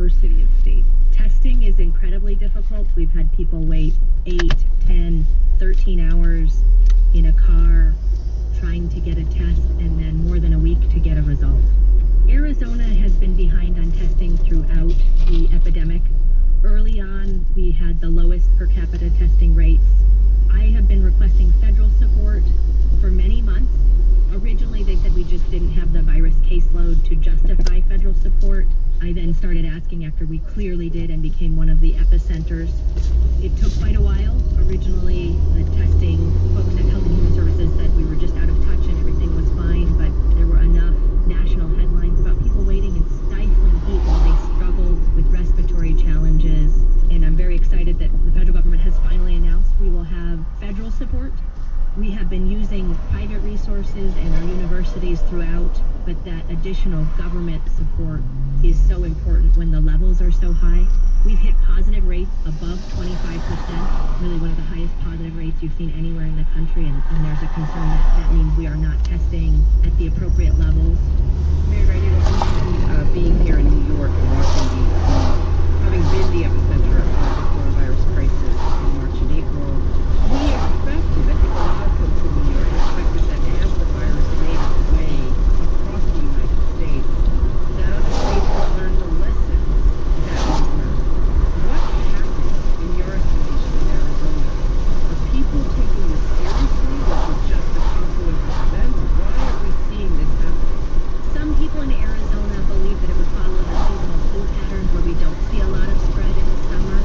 per city and state. Testing is incredibly difficult. We've had people wait 8, 10, 13 hours in a car trying to get a test and then more than a week to get a result. Arizona has been behind on testing throughout the epidemic. Early on, we had the lowest per capita testing rates. I have been requesting federal support for many months. Originally, they said we just didn't have the virus caseload to justify federal support. I then started asking after we clearly did and became one of the epicenters. It took quite a while. Originally, the testing folks at Health and Human Services said we were just out of touch and everything was fine, but there were enough national headlines about people waiting in stifling heat while they struggled with respiratory challenges. And I'm very excited that the federal government has finally announced we will have federal support. We have been using private resources and our universities throughout, but that additional government support is so important when the levels are so high. We've hit positive rates above 25%, really one of the highest positive rates you've seen anywhere in the country, and there's a concern that means we are not testing at the appropriate levels. Mayor Gallego, being here in New York and Washington, D.C., having been the epicenter of the coronavirus crisis in March and April, we expected, I think a lot of folks in New York expected that as the virus made its way across the United States, that other states would learn the lessons that we've learned. What happened in your estimation in Arizona? Are people taking this seriously? Was it just a confluence of events? Why are we seeing this happen? Some people in Arizona believe that it would follow the seasonal flu patterns where we don't see a lot of spread in the summer.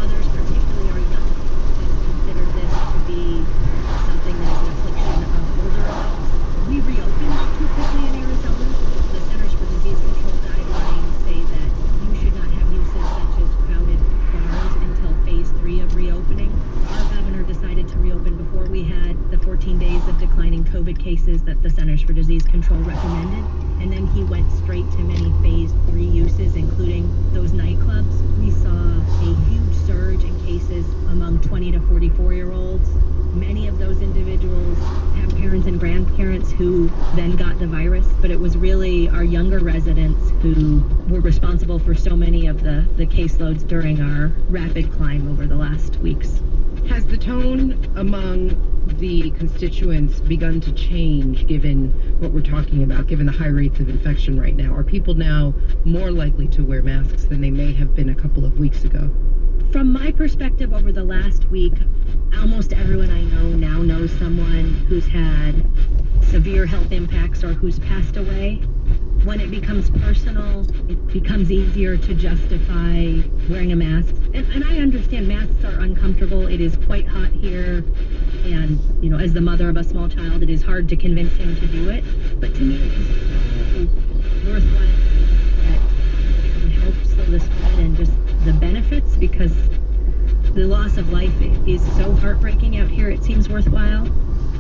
Others, particularly our young people, just consider this to be something that is an affliction of older adults. We reopened too quickly in Arizona. The Centers for Disease Control guidelines say that you should not have uses such as crowded bars until phase 3 of reopening. Our governor decided to reopen before we had the 14 days of declining COVID cases that the Centers for Disease Control recommended. And then he went straight to many phase 3 uses, including those nightclubs. We saw a huge surge in cases among 20 to 44-year-olds. Many of those individuals have parents and grandparents who then got the virus, but it was really our younger residents who were responsible for so many of the caseloads during our rapid climb over the last weeks. Has the tone among the constituents begun to change given what we're talking about, given the high rates of infection right now? Are people now more likely to wear masks than they may have been a couple of weeks ago? From my perspective, over the last week, almost everyone I know now knows someone who's had severe health impacts or who's passed away. When it becomes personal, it becomes easier to justify wearing a mask. And I understand masks are uncomfortable. It is quite hot here. And, you know, as the mother of a small child, it is hard to convince him to do it. But to me, it is so worthwhile that it helps the spread and just the benefits, because the loss of life is so heartbreaking out here. It seems worthwhile.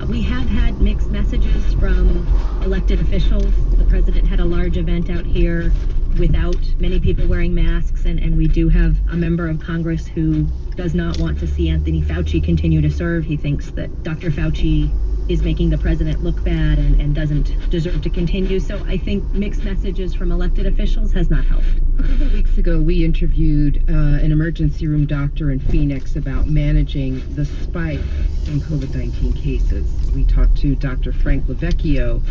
We have had mixed messages from elected officials. The president had a large event out here without many people wearing masks, and we do have a member of Congress who does not want to see Anthony Fauci continue to serve. He thinks that Dr. Fauci is making the president look bad and doesn't deserve to continue. So I think mixed messages from elected officials has not helped. A couple of weeks ago, we interviewed an emergency room doctor in Phoenix about managing the spike in COVID-19 cases. We talked to Dr. Frank LoVecchio,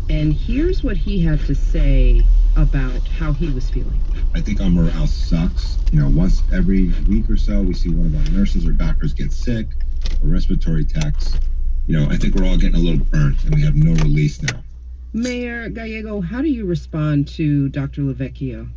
and here's what he had to say about how he was feeling. I think our morale sucks. You know, once every week or so, we see one of our nurses or doctors get sick or respiratory attacks. You know, I think we're all getting a little burnt and we have no release now. Mayor Gallego, how do you respond to Dr. LoVecchio?